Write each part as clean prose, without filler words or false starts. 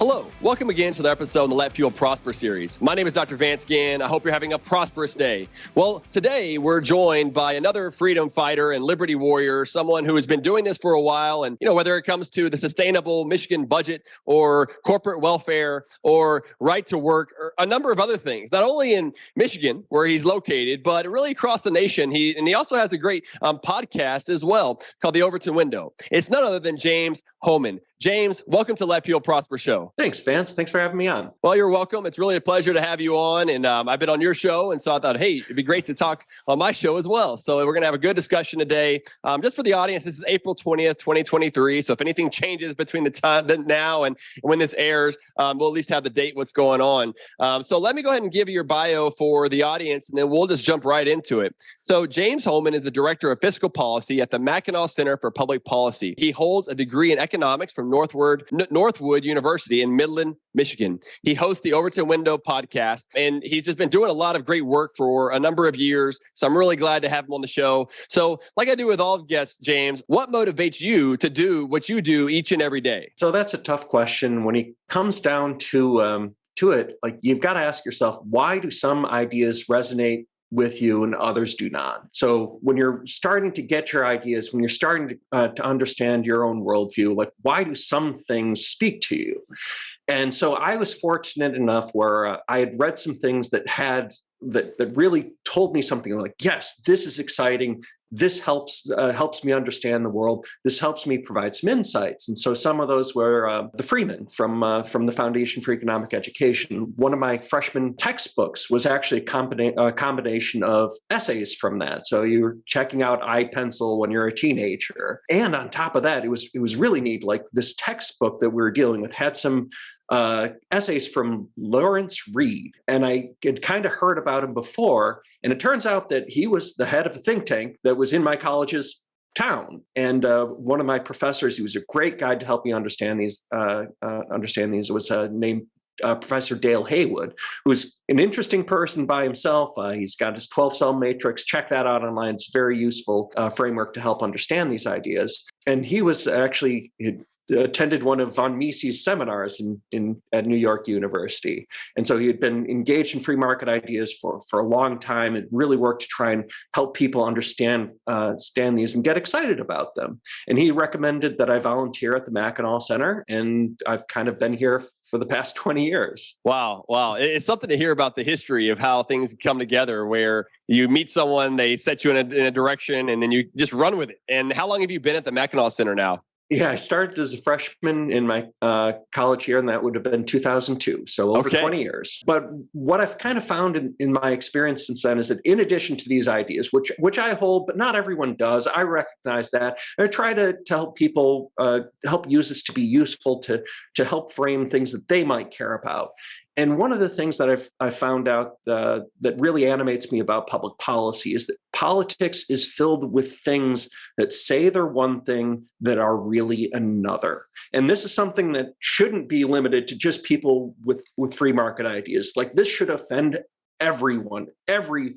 Hello, welcome again to the episode in the Let People Prosper series. My name is Dr. Vance Ginn. I hope you're having a prosperous day. Well, today we're joined by another freedom fighter and liberty warrior, someone who has been doing this for a while. And, whether it comes to the sustainable Michigan budget or corporate welfare or right to work or a number of other things, not only in Michigan where he's located, but really across the nation. He also has a great podcast as well called the Overton Window. It's none other than James Hohman. James, welcome to Let People Prosper show. Thanks, Vance. Thanks for having me on. Well, you're welcome. It's really a pleasure to have you on. And I've been on your show, and so I thought, hey, it'd be great to talk on my show as well. So we're going to have a good discussion today. Just for the audience, this is April 20th, 2023. So if anything changes between the time now and when this airs, we'll at least have the date, what's going on. So let me go ahead and give you your bio for the audience, and then we'll just jump right into it. So James Hohman is the Director of Fiscal Policy at the Mackinac Center for Public Policy. He holds a degree in economics from Northwood University in Midland, Michigan. He hosts the Overton Window podcast, and he's just been doing a lot of great work for a number of years. So I'm really glad to have him on the show. So like I do with all guests, James, what motivates you to do what you do each and every day? So that's a tough question. When it comes down to it, like you've got to ask yourself, why do some ideas resonate with you and others do not? So when you're starting to get your ideas, when you're starting to understand your own worldview, like why do some things speak to you? And so I was fortunate enough where I had read some things that really told me something like, yes, this is exciting. This helps me understand the world. This helps me provide some insights. And so some of those were the Freeman from the Foundation for Economic Education. One of my freshman textbooks was actually a combination of essays from that. So you were checking out iPencil when you're a teenager. And on top of that, it was really neat. Like this textbook that we were dealing with had some essays from Lawrence Reed. And I had kind of heard about him before. And it turns out that he was the head of a think tank that was in my college's town. And one of my professors, he was a great guide to help me understand these, was named Professor Dale Haywood, who's an interesting person by himself. He's got his 12-cell matrix. Check that out online. It's a very useful framework to help understand these ideas. And he was actually attended one of von Mises's seminars at New York University. And so he had been engaged in free market ideas for a long time and really worked to try and help people understand these and get excited about them. And he recommended that I volunteer at the Mackinac Center, and I've kind of been here for the past 20 years. Wow. It's something to hear about the history of how things come together, where you meet someone, they set you in a direction, and then you just run with it. And how long have you been at the Mackinac Center now? Yeah, I started as a freshman in my college year, and that would have been 2002, so over 20 years. But what I've kind of found in my experience since then is that in addition to these ideas, which I hold, but not everyone does, I recognize that. I try to help people, help use this to be useful to help frame things that they might care about. And one of the things that I've found out that really animates me about public policy is that politics is filled with things that say they're one thing that are really another. And this is something that shouldn't be limited to just people with free market ideas. Like this should offend everyone. Every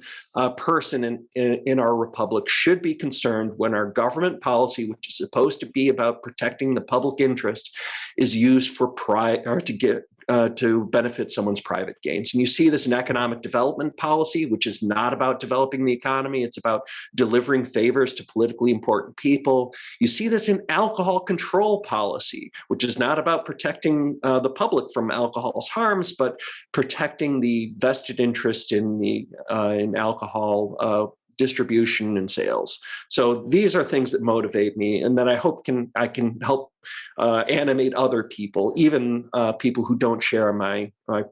person in our republic should be concerned when our government policy, which is supposed to be about protecting the public interest, is used for to benefit someone's private gains. And you see this in economic development policy, which is not about developing the economy. It's about delivering favors to politically important people. You see this in alcohol control policy, which is not about protecting the public from alcohol's harms, but protecting the vested interest in alcohol distribution and sales. So these are things that motivate me, and that I hope I can help animate other people, even people who don't share my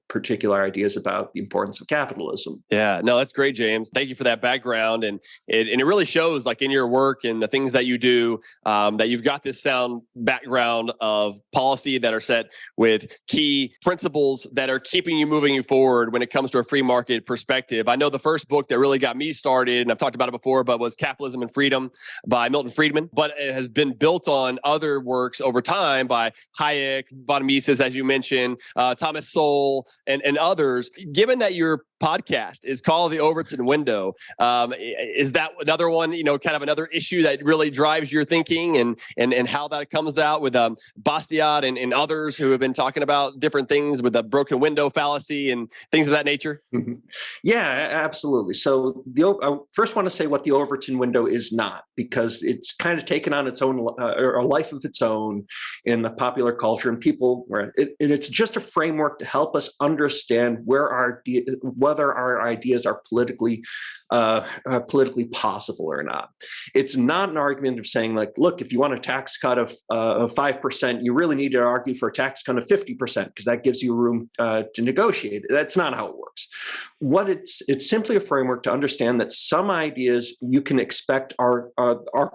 particular ideas about the importance of capitalism. Yeah, no, that's great, James. Thank you for that background. And it really shows, like in your work and the things that you do, that you've got this sound background of policy that are set with key principles that are keeping you moving forward when it comes to a free market perspective. I know the first book that really got me started, and I've talked about it before, but was Capitalism and Freedom by Milton Friedman. But it has been built on other works over time by Hayek, von Mises, as you mentioned, Thomas Sowell, and others. Given that you're podcast is called the Overton window. Is that another one, kind of another issue that really drives your thinking and how that comes out with Bastiat and others who have been talking about different things with the broken window fallacy and things of that nature? Mhm. Yeah, absolutely. So I first want to say what the Overton window is not, because it's kind of taken on its own a life of its own in the popular culture, and it's just a framework to help us understand whether our ideas are politically possible or not. It's not an argument of saying, like, look, if you want a tax cut of 5%, you really need to argue for a tax cut of 50% because that gives you room to negotiate. That's not how it works. It's simply a framework to understand that some ideas you can expect are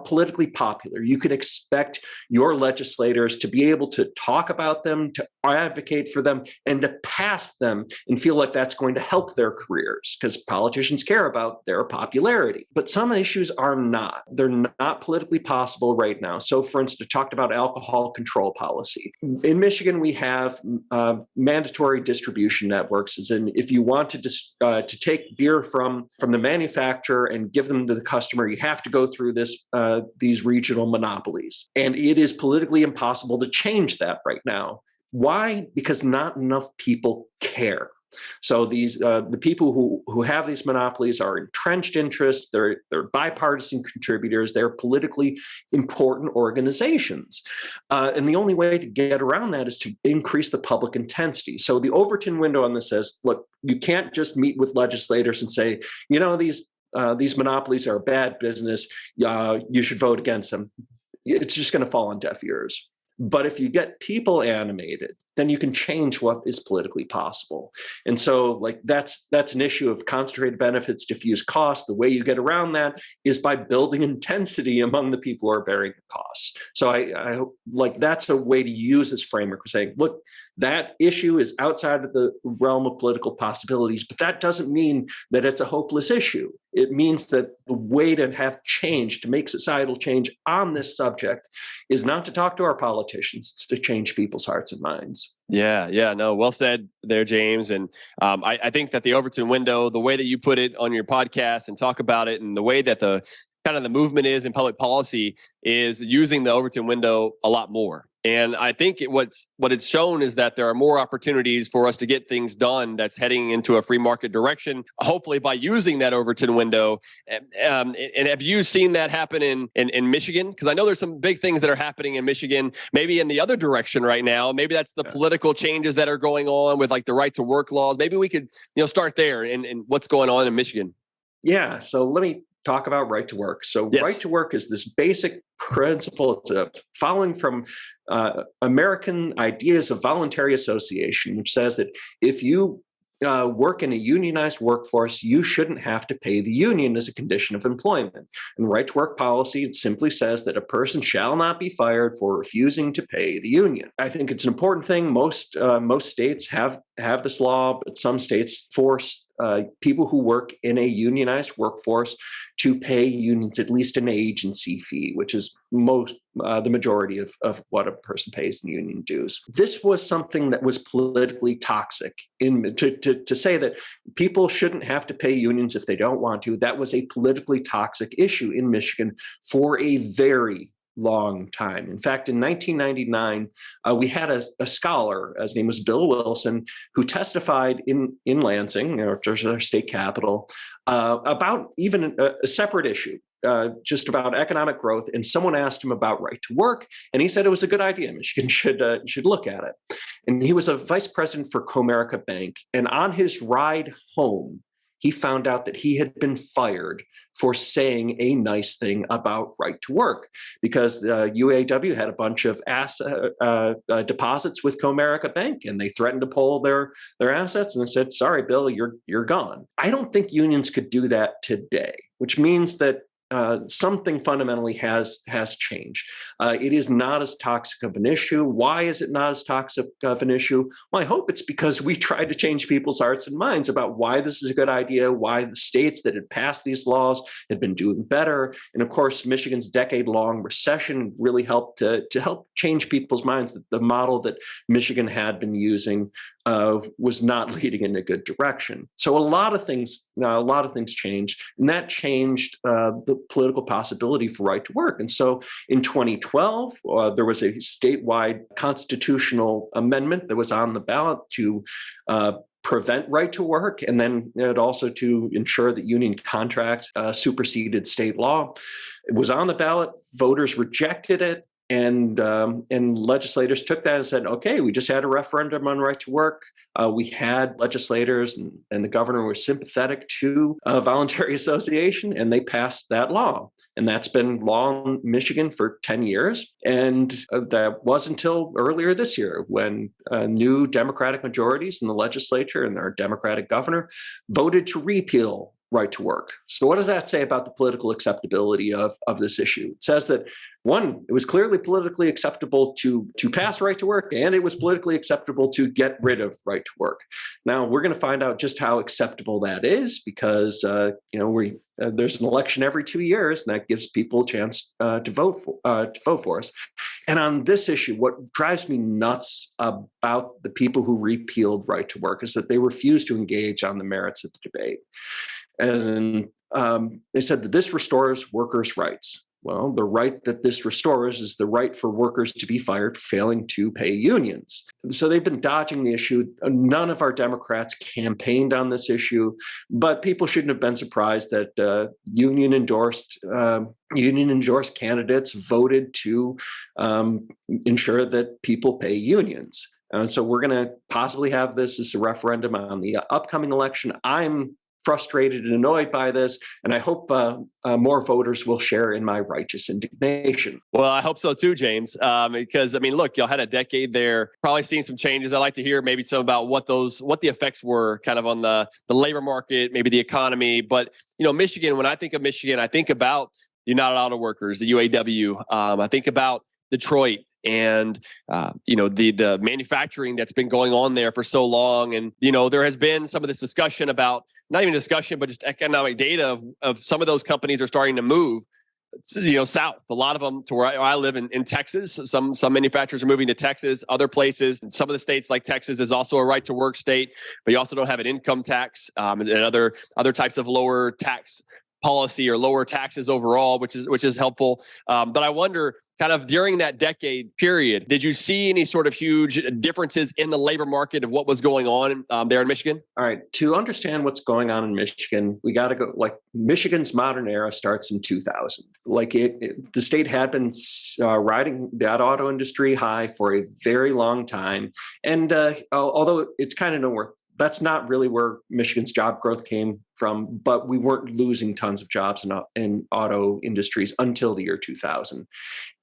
politically popular. You can expect your legislators to be able to talk about them, to advocate for them, and to pass them and feel like that's going to help their careers, because politicians care about their popularity. But some issues are not. They're not politically possible right now. So, for instance, talked about alcohol control policy. In Michigan, we have mandatory distribution networks, as in if you want to take beer from the manufacturer and give them to the customer, you have to go through these regional monopolies. And it is politically impossible to change that right now. Why? Because not enough people care. So the people who have these monopolies are entrenched interests. They're bipartisan contributors. They're politically important organizations, and the only way to get around that is to increase the public intensity. So the Overton window on this says, look, you can't just meet with legislators and say, these monopolies are bad business. You should vote against them. It's just going to fall on deaf ears. But if you get people animated, then you can change what is politically possible. And so, that's an issue of concentrated benefits, diffuse costs. The way you get around that is by building intensity among the people who are bearing the costs. So I hope that's a way to use this framework for saying, look, that issue is outside of the realm of political possibilities, but that doesn't mean that it's a hopeless issue. It means that the way to have change, to make societal change on this subject, is not to talk to our politicians, it's to change people's hearts and minds. Yeah, no, well said there, James. And I think that the Overton window, the way that you put it on your podcast and talk about it, and the way that the kind of the movement is in public policy is using the Overton window a lot more. And I think what it's shown is that there are more opportunities for us to get things done that's heading into a free market direction, hopefully by using that Overton window. And have you seen that happen in Michigan? Because I know there's some big things that are happening in Michigan, maybe in the other direction right now. Maybe that's the political changes that are going on with the right to work laws. Maybe we could start there and what's going on in Michigan. Yeah, so let me talk about right to work. So yes. Right to work is this basic principle. It's following from American ideas of voluntary association, which says that if you work in a unionized workforce, you shouldn't have to pay the union as a condition of employment. And right to work policy, it simply says that a person shall not be fired for refusing to pay the union. I think it's an important thing. Most states have this law, but some states force people who work in a unionized workforce to pay unions at least an agency fee, which is the majority of what a person pays in union dues. This was something that was politically toxic. To say that people shouldn't have to pay unions if they don't want to, that was a politically toxic issue in Michigan for a very long time. In fact, in 1999, we had a scholar, his name was Bill Wilson, who testified in Lansing, which is our state capital, about even a separate issue, just about economic growth. And someone asked him about right to work, and he said it was a good idea. Michigan should look at it. And he was a vice president for Comerica Bank. And on his ride home, he found out that he had been fired for saying a nice thing about right to work, because the UAW had a bunch of deposits with Comerica Bank, and they threatened to pull their assets. And they said, "Sorry, Bill, you're gone." I don't think unions could do that today, which means that something fundamentally has changed. It is not as toxic of an issue. Why is it not as toxic of an issue? Well, I hope it's because we tried to change people's hearts and minds about why this is a good idea, why the states that had passed these laws had been doing better. And of course, Michigan's decade-long recession really helped to help change people's minds. The model that Michigan had been using was not leading in a good direction. So a lot of things changed, and that changed the political possibility for right to work. And so in 2012, there was a statewide constitutional amendment that was on the ballot to prevent right to work, and then also to ensure that union contracts superseded state law. It was on the ballot. Voters rejected it. And legislators took that and said, okay, we just had a referendum on right to work. We had legislators and the governor was sympathetic to voluntary association, and they passed that law. And that's been law in Michigan for 10 years. And that was until earlier this year when new Democratic majorities in the legislature and our Democratic governor voted to repeal right to work. So what does that say about the political acceptability of this issue? It says that, one, it was clearly politically acceptable to pass right to work, and it was politically acceptable to get rid of right to work. Now, we're going to find out just how acceptable that is, because there's an election every 2 years, and that gives people a chance to vote for us. And on this issue, what drives me nuts about the people who repealed right to work is that they refuse to engage on the merits of the debate. As in, they said that this restores workers' rights. Well, the right that this restores is the right for workers to be fired for failing to pay unions. And so they've been dodging the issue. None of our Democrats campaigned on this issue, but people shouldn't have been surprised that union-endorsed candidates voted to ensure that people pay unions. And so we're going to possibly have this as a referendum on the upcoming election. I'm frustrated and annoyed by this, and I hope more voters will share in my righteous indignation. Well, I hope so too, James, because, I mean, look, y'all had a decade there, probably seen some changes. I'd like to hear maybe some about what the effects were kind of on the labor market, maybe the economy. But, Michigan, when I think of Michigan, I think about the United Auto Workers, the UAW. I think about Detroit and the manufacturing that's been going on there for so long. And there has been some of this discussion about, not even discussion, but just economic data of some of those companies are starting to move south. A lot of them to where I live in Texas. Some manufacturers are moving to Texas, other places. Some of the states like Texas is also a right to work state, but you also don't have an income tax and other types of lower tax policy or lower taxes overall, which is helpful. But I wonder, kind of during that decade period, did you see any sort of huge differences in the labor market of what was going on there in Michigan? All right. To understand what's going on in Michigan, we got to go, Michigan's modern era starts in 2000. The state had been riding that auto industry high for a very long time. And although it's kind of nowhere, that's not really where Michigan's job growth came from, but we weren't losing tons of jobs in auto industries until the year 2000.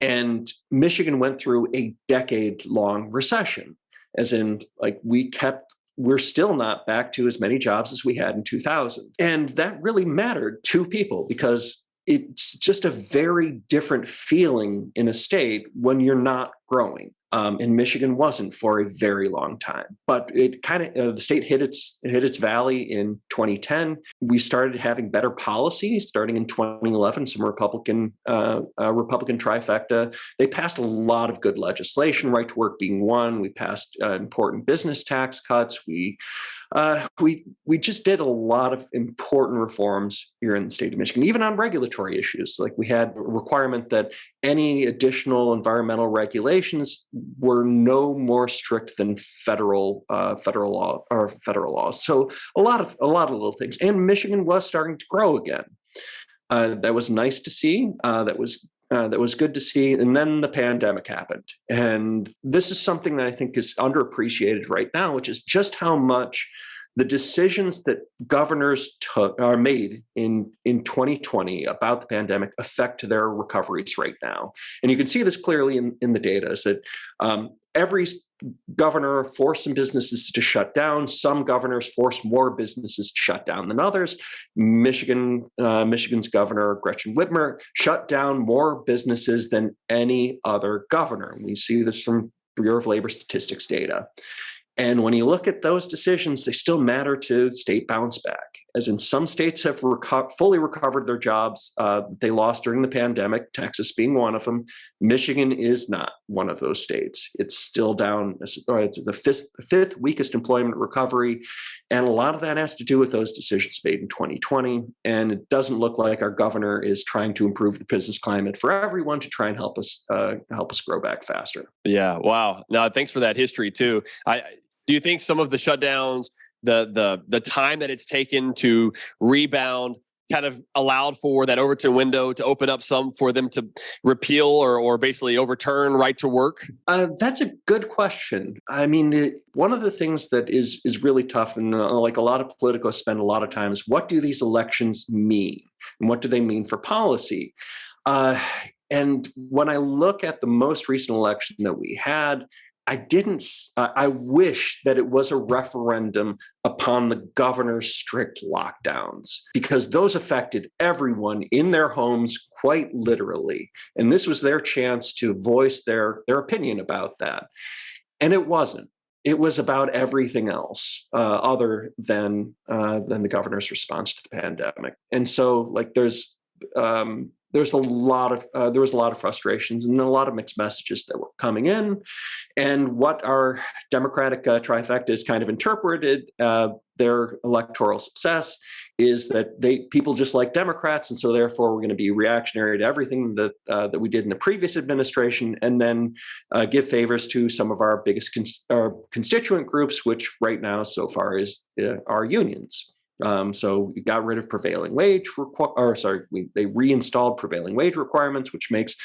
And Michigan went through a decade-long recession, as in, we're still not back to as many jobs as we had in 2000. And that really mattered to people, because it's just a very different feeling in a state when you're not growing. And Michigan wasn't for a very long time, but it kind of the state hit its valley in 2010. We started having better policy starting in 2011. Some Republican trifecta. They passed a lot of good legislation, right to work being one. We passed important business tax cuts. We just did a lot of important reforms here in the state of Michigan, even on regulatory issues. Like, we had a requirement that any additional environmental regulations were no more strict than federal laws. So a lot of little things. And Michigan was starting to grow again. That was nice to see. That was good to see. And then the pandemic happened. And this is something that I think is underappreciated right now, which is just how much the decisions that governors made in 2020 about the pandemic affect their recoveries right now. And you can see this clearly in the data, is that every governor forced some businesses to shut down. Some governors forced more businesses to shut down than others. Michigan's governor, Gretchen Whitmer, shut down more businesses than any other governor. We see this from Bureau of Labor Statistics data. And when you look at those decisions, they still matter to state bounce back, as in some states have fully recovered their jobs they lost during the pandemic, Texas being one of them. Michigan is not one of those states. It's still down, or it's the fifth weakest employment recovery. And a lot of that has to do with those decisions made in 2020. And it doesn't look like our governor is trying to improve the business climate for everyone to try and help us grow back faster. Yeah. Wow. No, thanks for that history too. Do you think some of the shutdowns, the time that it's taken to rebound, kind of allowed for that Overton window to open up some for them to repeal or basically overturn right to work? That's a good question. I mean, one of the things that is really tough, and like a lot of politicos spend a lot of time, is what do these elections mean, and what do they mean for policy? And when I look at the most recent election that we had, I wish that it was a referendum upon the governor's strict lockdowns, because those affected everyone in their homes quite literally. And this was their chance to voice their opinion about that. And it wasn't. It was about everything else other than the governor's response to the pandemic. And so, like, there was a lot of frustrations and a lot of mixed messages that were coming in. And what our Democratic trifecta is kind of interpreted their electoral success is that people just like Democrats, and so therefore we're going to be reactionary to everything that we did in the previous administration, and then give favors to some of our biggest constituent groups, which right now so far is our unions. So we got rid of prevailing wage, they reinstalled prevailing wage requirements, which makes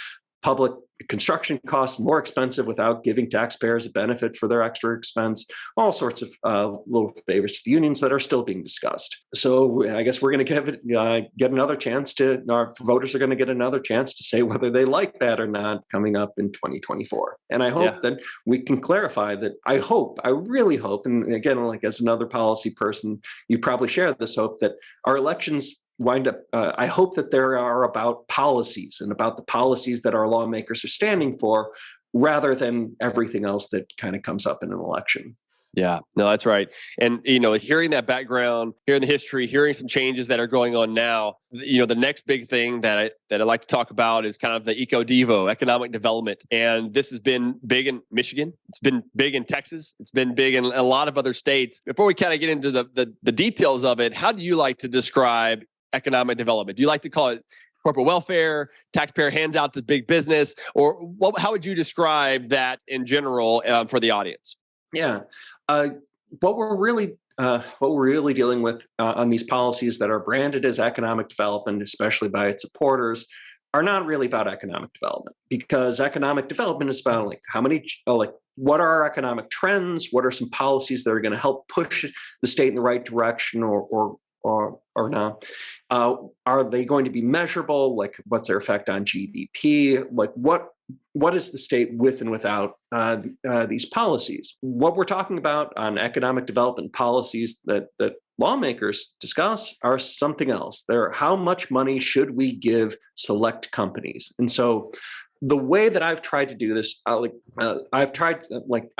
public construction costs more expensive without giving taxpayers a benefit for their extra expense, all sorts of little favors to the unions that are still being discussed. So I guess we're going to get another chance our voters are going to get another chance to say whether they like that or not coming up in 2024. And I hope that we can clarify that. I really hope, and again, like as another policy person, you probably share this hope, that our elections wind up, I hope that there are about policies and about the policies that our lawmakers are standing for, rather than everything else that kind of comes up in an election. Yeah, no, that's right. And, hearing that background, hearing the history, hearing some changes that are going on now, the next big thing that I'd like to talk about is kind of the eco-devo, economic development. And this has been big in Michigan. It's been big in Texas. It's been big in a lot of other states. Before we kind of get into the details of it, how do you like to describe economic development? Do you like to call it corporate welfare, taxpayer handout to big business, or how would you describe that in general for the audience? Yeah, what we're really dealing with on these policies that are branded as economic development, especially by its supporters, are not really about economic development, because economic development is about what are our economic trends? What are some policies that are going to help push the state in the right direction, or not? Are they going to be measurable? Like, what's their effect on GDP? Like, what is the state with and without these policies? What we're talking about on economic development policies that lawmakers discuss are something else. They're how much money should we give select companies? And so the way that I've tried to do this, I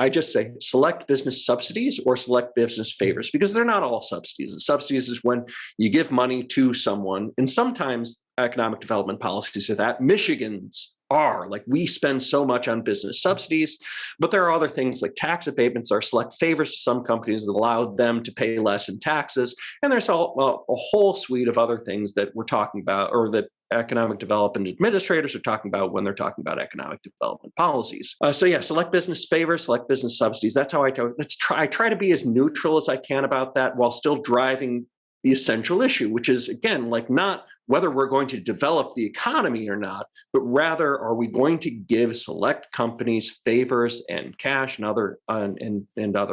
just say select business subsidies or select business favors, because they're not all subsidies. Subsidies is when you give money to someone, and sometimes economic development policies are that. Michigan's are like, we spend so much on business subsidies, but there are other things like tax abatements are select favors to some companies that allow them to pay less in taxes. And there's a whole suite of other things that we're talking about, or that economic development administrators are talking about when they're talking about economic development policies. Select business favors, select business subsidies. That's how I try to be as neutral as I can about that, while still driving the essential issue, which is, again, like, not whether we're going to develop the economy or not, but rather, are we going to give select companies favors and cash and other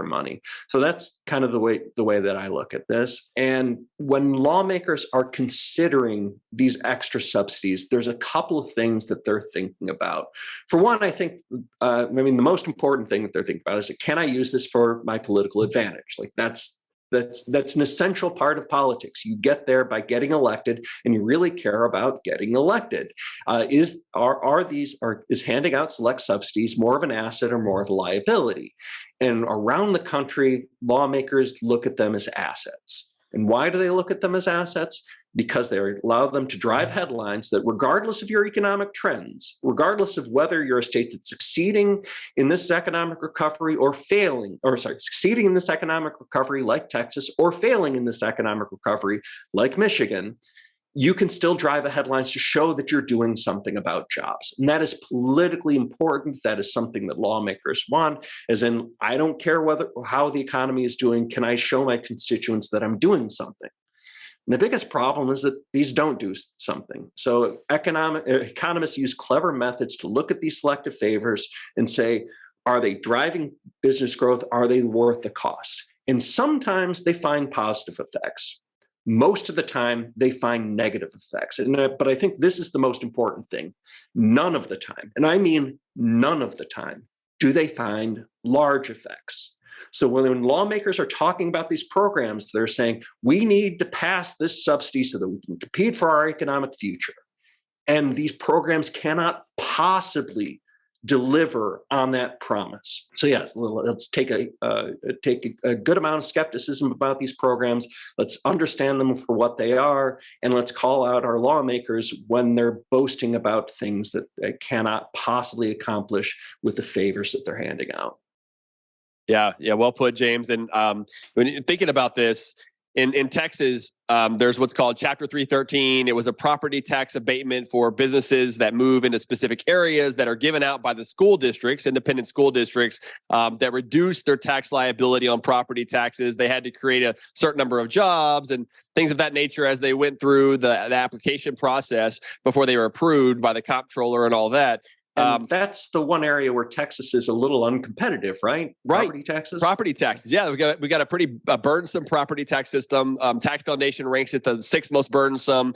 money? So that's kind of the way that I look at this. And when lawmakers are considering these extra subsidies, there's a couple of things that they're thinking about. For one, I think, the most important thing that they're thinking about is, can I use this for my political advantage? Like, that's That's an essential part of politics. You get there by getting elected, and you really care about getting elected. Is handing out select subsidies more of an asset or more of a liability? And around the country, lawmakers look at them as assets. And why do they look at them as assets? Because they allow them to drive headlines that, regardless of your economic trends, regardless of whether you're a state that's succeeding in this economic recovery or succeeding in this economic recovery like Texas, or failing in this economic recovery like Michigan, you can still drive the headlines to show that you're doing something about jobs. And that is politically important. That is something that lawmakers want, as in, I don't care how the economy is doing. Can I show my constituents that I'm doing something? And the biggest problem is that these don't do something. So economists use clever methods to look at these selective favors and say, are they driving business growth? Are they worth the cost? And sometimes they find positive effects. Most of the time, they find negative effects. But I think this is the most important thing. None of the time, and I mean none of the time, do they find large effects. So when lawmakers are talking about these programs, they're saying, we need to pass this subsidy so that we can compete for our economic future. And these programs cannot possibly deliver on that promise. So yes, let's take a good amount of skepticism about these programs. Let's understand them for what they are, and let's call out our lawmakers when they're boasting about things that they cannot possibly accomplish with the favors that they're handing out. Yeah, well put, James. And when you're thinking about this, in Texas, there's what's called Chapter 313. It was a property tax abatement for businesses that move into specific areas that are given out by the school districts, independent school districts, that reduce their tax liability on property taxes. They had to create a certain number of jobs and things of that nature as they went through the application process before they were approved by the comptroller and all that. And that's the one area where Texas is a little uncompetitive, right? Right. Property taxes. Yeah, we got a pretty burdensome property tax system. Tax Foundation ranks it the 6th most burdensome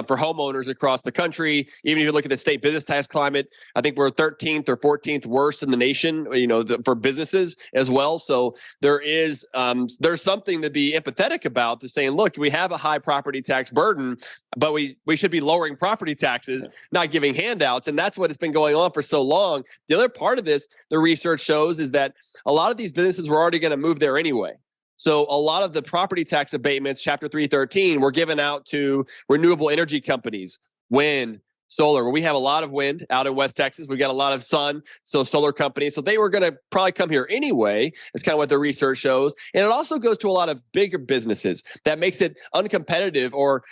for homeowners across the country. Even if you look at the state business tax climate, I think we're 13th or 14th worst in the nation, for businesses as well. So there's something to be empathetic about, to saying, look, we have a high property tax burden, but we should be lowering property taxes, not giving handouts. And that's what has been going on for so long. The other part of this, the research shows, is that a lot of these businesses were already going to move there anyway. So a lot of the property tax abatements, Chapter 313, were given out to renewable energy companies, wind, solar, where we have a lot of wind out in West Texas. We got a lot of sun, so solar companies. So they were going to probably come here anyway. That's kind of what the research shows. And it also goes to a lot of bigger businesses. That makes it uncompetitive, or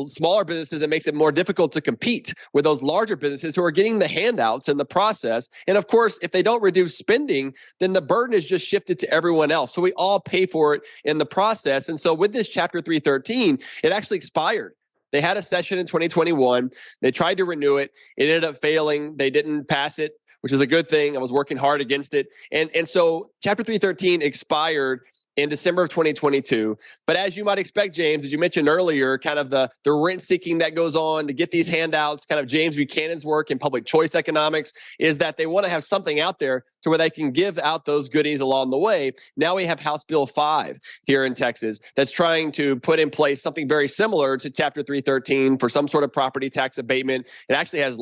smaller businesses. It makes it more difficult to compete with those larger businesses who are getting the handouts in the process. And of course, if they don't reduce spending, then the burden is just shifted to everyone else. So we all pay for it in the process. And so with this Chapter 313, it actually expired. They had a session in 2021. They tried to renew it. It ended up failing. They didn't pass it, which is a good thing. I was working hard against it. And so Chapter 313 expired in December of 2022. But as you might expect, James, as you mentioned earlier, kind of the rent seeking that goes on to get these handouts, kind of James Buchanan's work in public choice economics, is that they want to have something out there to where they can give out those goodies along the way. Now we have House Bill 5 here in Texas that's trying to put in place something very similar to Chapter 313 for some sort of property tax abatement. It actually has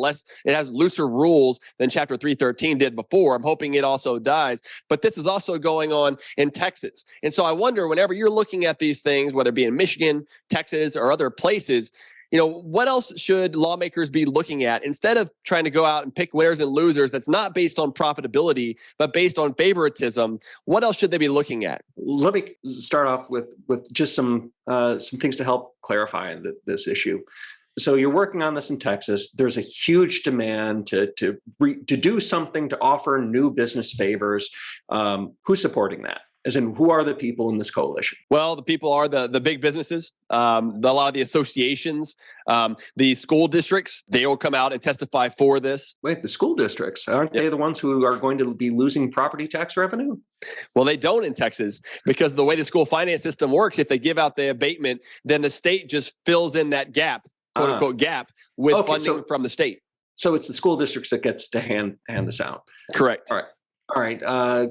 looser rules than Chapter 313 did before. I'm hoping it also dies. But this is also going on in Texas. And so I wonder, whenever you're looking at these things, whether it be in Michigan, Texas, or other places, what else should lawmakers be looking at instead of trying to go out and pick winners and losers that's not based on profitability, but based on favoritism? What else should they be looking at? Let me start off with just some things to help clarify this issue. So you're working on this in Texas. There's a huge demand to do something to offer new business favors. Who's supporting that? As in, who are the people in this coalition? Well, the people are the big businesses, a lot of the associations, the school districts. They will come out and testify for this. Wait, the school districts, aren't they the ones who are going to be losing property tax revenue? Well, they don't in Texas, because the way the school finance system works, if they give out the abatement, then the state just fills in that gap, quote unquote gap, with funding from the state. So it's the school districts that gets to hand this out. Correct. All right.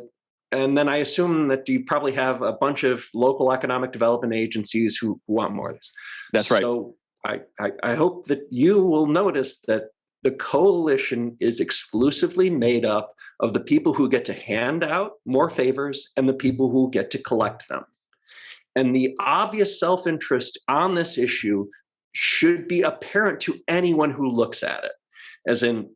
and then I assume that you probably have a bunch of local economic development agencies who want more of this. That's right. So I hope that you will notice that the coalition is exclusively made up of the people who get to hand out more favors and the people who get to collect them. And the obvious self-interest on this issue should be apparent to anyone who looks at it. As in,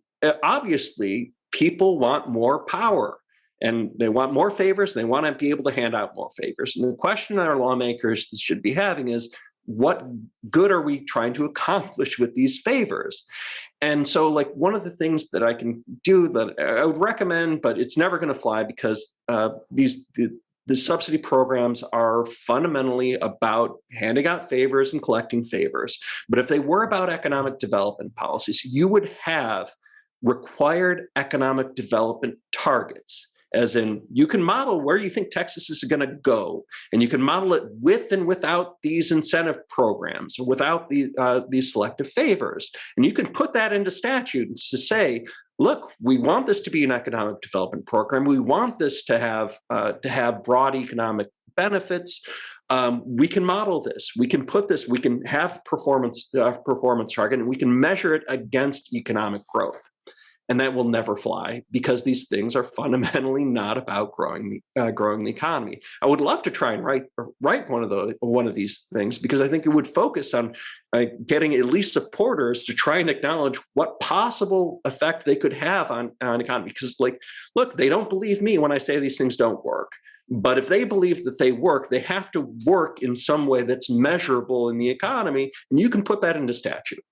obviously, people want more power and they want more favors. And they want to be able to hand out more favors. And the question that our lawmakers should be having is, what good are we trying to accomplish with these favors? And so, like, one of the things that I can do that I would recommend, but it's never going to fly because the subsidy programs are fundamentally about handing out favors and collecting favors. But if they were about economic development policies, you would have required economic development targets. As in, you can model where you think Texas is going to go, and you can model it with and without these incentive programs, without these selective favors. And you can put that into statutes to say, look, we want this to be an economic development program. We want this to have broad economic benefits. We can model this. We can put this. We can have performance target, and we can measure it against economic growth. And that will never fly because these things are fundamentally not about growing the economy. I would love to try and write one of these things because I think it would focus on getting at least supporters to try and acknowledge what possible effect they could have on economy. Because, like, look, they don't believe me when I say these things don't work. But if they believe that they work, they have to work in some way that's measurable in the economy, and you can put that into statute.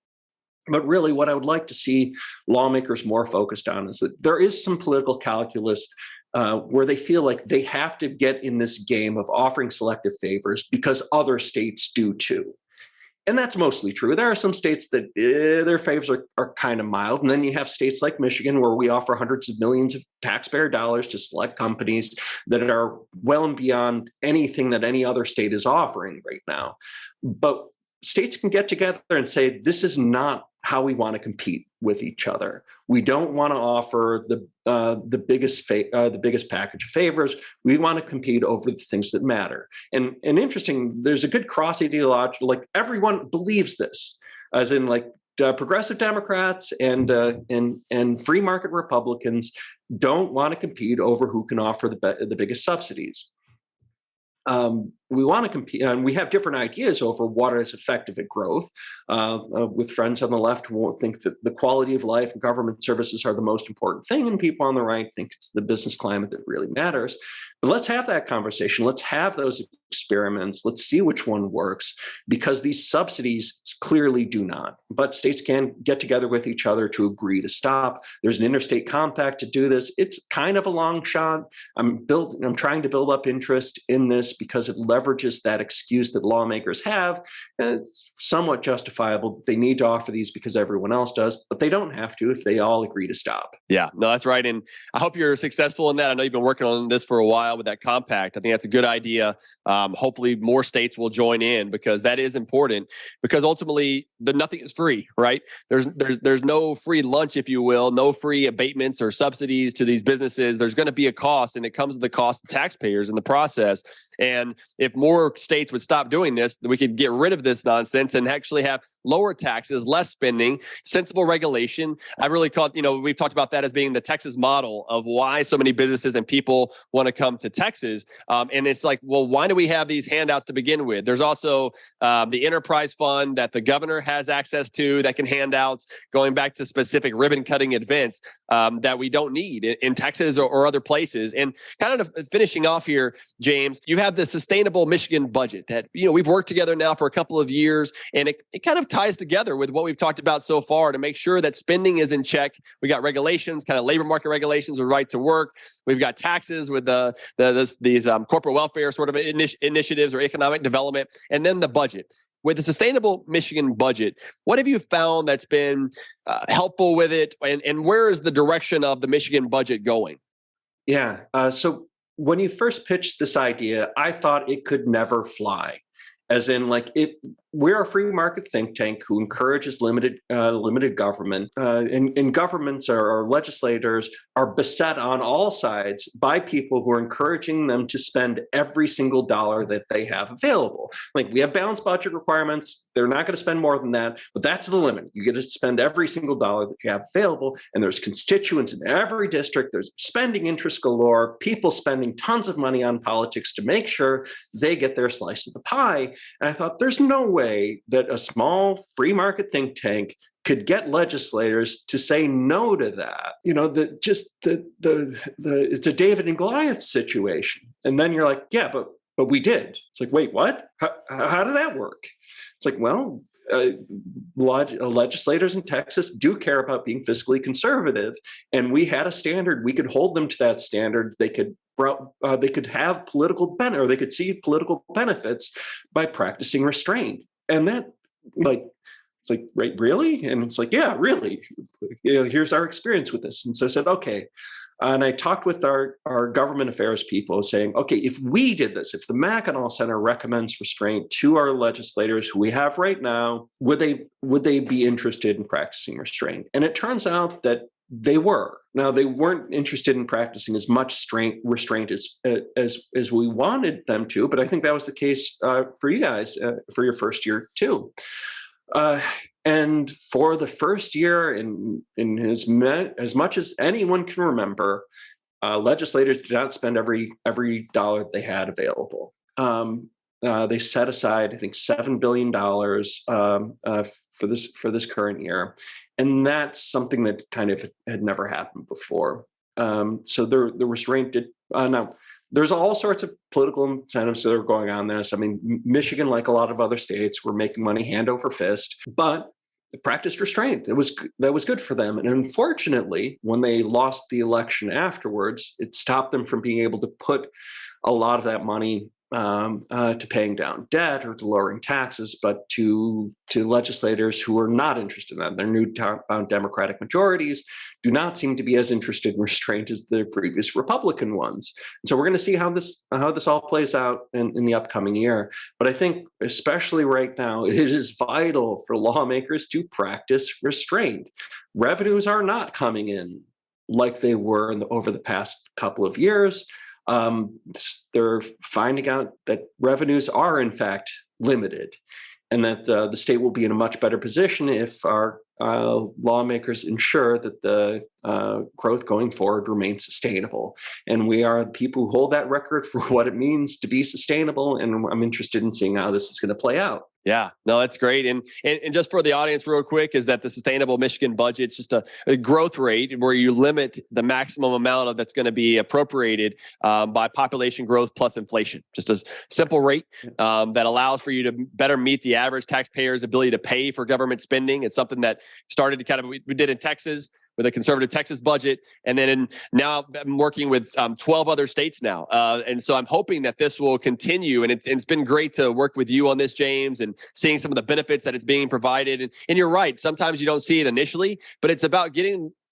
But really, what I would like to see lawmakers more focused on is that there is some political calculus where they feel like they have to get in this game of offering selective favors because other states do too. And that's mostly true. There are some states that their favors are kind of mild. And then you have states like Michigan where we offer hundreds of millions of taxpayer dollars to select companies that are well and beyond anything that any other state is offering right now. But states can get together and say, this is not how we want to compete with each other. We don't want to offer the biggest package of favors. We want to compete over the things that matter. And interesting, there's a good cross ideological, like everyone believes this, as in like progressive Democrats and free market Republicans don't want to compete over who can offer the biggest subsidies. We want to compete, and we have different ideas over what is effective at growth. With friends on the left who think that the quality of life and government services are the most important thing, and people on the right think it's the business climate that really matters. But let's have that conversation. Let's have those experiments. Let's see which one works, because these subsidies clearly do not. But states can get together with each other to agree to stop. There's an interstate compact to do this. It's kind of a long shot. I'm trying to build up interest in this because it leverages that excuse that lawmakers have. And it's somewhat justifiable. They need to offer these because everyone else does, but they don't have to if they all agree to stop. Yeah, no, that's right. And I hope you're successful in that. I know you've been working on this for a while with that compact. I think that's a good idea. Hopefully more states will join in, because that is important, because ultimately nothing is free, right? There's no free lunch, if you will, no free abatements or subsidies to these businesses. There's going to be a cost, and it comes at the cost of taxpayers in the process. And if more states would stop doing this, we could get rid of this nonsense and actually have lower taxes, less spending, sensible regulation. I really we've talked about that as being the Texas model of why so many businesses and people want to come to Texas. And it's like, well, why do we have these handouts to begin with? There's also the enterprise fund that the governor has access to that can hand out, going back to specific ribbon cutting events that we don't need in Texas or other places. And kind of finishing off here, James, you have the sustainable Michigan budget that, we've worked together now for a couple of years, and it kind of ties together with what we've talked about so far to make sure that spending is in check. We got regulations, kind of labor market regulations with right to work. We've got taxes with these corporate welfare sort of initiatives or economic development, and then the budget. With the sustainable Michigan budget, what have you found that's been helpful with it, and where is the direction of the Michigan budget going? Yeah. So when you first pitched this idea, I thought it could never fly. As in, like, we're a free market think tank who encourages limited government, and governments or legislators are beset on all sides by people who are encouraging them to spend every single dollar that they have available. Like, we have balanced budget requirements. They're not going to spend more than that, but that's the limit. You get to spend every single dollar that you have available. And there's constituents in every district. There's spending interest galore, people spending tons of money on politics to make sure they get their slice of the pie. And I thought, there's no way that a small free market think tank could get legislators to say no to that. It's a David and Goliath situation. And then you're like, yeah, but we did. It's like, wait, what? How did that work? It's like, well, legislators in Texas do care about being fiscally conservative, and we had a standard. We could hold them to that standard. They could have political benefit, or they could see political benefits by practicing restraint. And that, it's like, right, really? And it's like, yeah, really. Here's our experience with this. And so I said, okay. And I talked with our government affairs people saying, okay, if we did this, if the Mackinac Center recommends restraint to our legislators who we have right now, would they be interested in practicing restraint? And it turns out that they were. Now, they weren't interested in practicing as much restraint as we wanted them to, but I think that was the case for you guys for your first year too. And for the first year, in as much as anyone can remember, legislators did not spend every dollar they had available. They set aside, I think, $7 billion for this current year, and that's something that kind of had never happened before. So the restraint did now. There's all sorts of political incentives that are going on there. So, I mean, Michigan, like a lot of other states, were making money hand over fist, but they practiced restraint. That was good for them. And unfortunately, when they lost the election afterwards, it stopped them from being able to put a lot of that money to paying down debt or to lowering taxes, but to legislators who are not interested in that. Their new Democratic majorities do not seem to be as interested in restraint as the previous Republican ones. And so we're going to see how this all plays out in the upcoming year. But I think, especially right now, it is vital for lawmakers to practice restraint. Revenues are not coming in like they were over the past couple of years. They're finding out that revenues are, in fact, limited, and that the state will be in a much better position if our lawmakers ensure that the growth going forward remains sustainable. And we are the people who hold that record for what it means to be sustainable, and I'm interested in seeing how this is going to play out. Yeah, no, that's great. And just for the audience real quick, is that the Sustainable Michigan Budget is just a growth rate where you limit the maximum amount of that's going to be appropriated by population growth plus inflation. Just a simple rate that allows for you to better meet the average taxpayer's ability to pay for government spending. It's something that started to we did in Texas with a conservative Texas budget. And then now I'm working with 12 other states now. And so I'm hoping that this will continue. And it's been great to work with you on this, James, and seeing some of the benefits that it's being provided. And you're right. Sometimes you don't see it initially, but it's about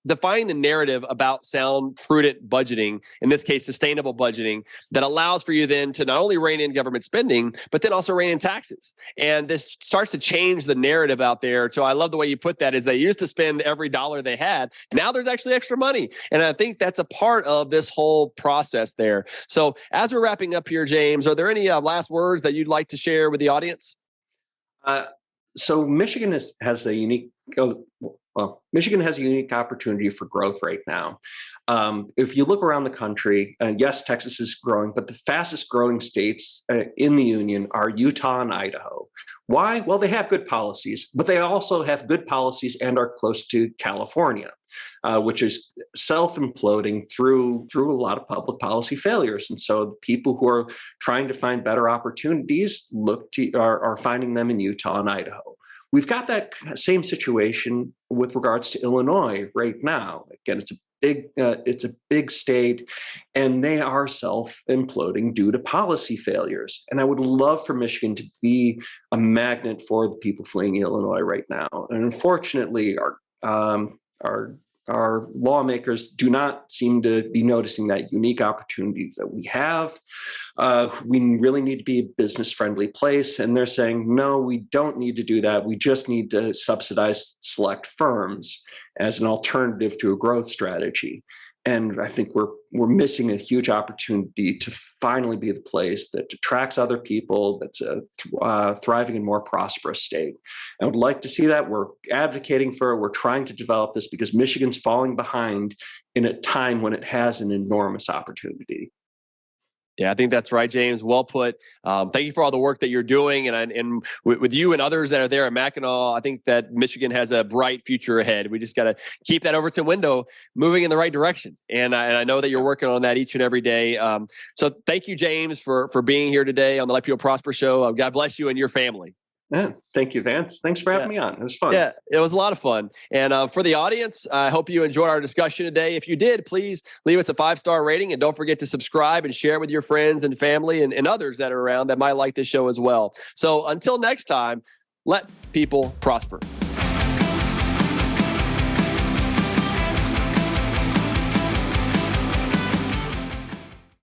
defining the narrative about sound, prudent budgeting, in this case, sustainable budgeting, that allows for you then to not only rein in government spending, but then also rein in taxes. And this starts to change the narrative out there. So I love the way you put that, is they used to spend every dollar they had. Now there's actually extra money. And I think that's a part of this whole process there. So as we're wrapping up here, James, are there any last words that you'd like to share with the audience? So Michigan has a unique opportunity for growth right now. If you look around the country, and yes, Texas is growing, but the fastest growing states in the union are Utah and Idaho. Why? Well, they have good policies, but they also have good policies and are close to California, which is self-imploding through a lot of public policy failures. And so the people who are trying to find better opportunities are finding them in Utah and Idaho. We've got that same situation with regards to Illinois right now. Again, it's a big state, and they are self-imploding due to policy failures. And I would love for Michigan to be a magnet for the people fleeing Illinois right now. And unfortunately, our our lawmakers do not seem to be noticing that unique opportunity that we have. We really need to be a business-friendly place, and they're saying, no, we don't need to do that. We just need to subsidize select firms as an alternative to a growth strategy. And I think we're missing a huge opportunity to finally be the place that attracts other people, that's a thriving and more prosperous state. I would like to see that. We're advocating for it. We're trying to develop this because Michigan's falling behind in a time when it has an enormous opportunity. Yeah, I think that's right, James. Well put. Thank you for all the work that you're doing. And with you and others that are there at Mackinac, I think that Michigan has a bright future ahead. We just got to keep that Overton window moving in the right direction. And I know that you're working on that each and every day. So thank you, James, for being here today on the Let People Prosper show. God bless you and your family. Yeah, thank you, Vance. Thanks for having me on. It was fun. Yeah, it was a lot of fun. And for the audience, I hope you enjoyed our discussion today. If you did, please leave us a 5-star rating and don't forget to subscribe and share with your friends and family and others that are around that might like this show as well. So until next time, let people prosper.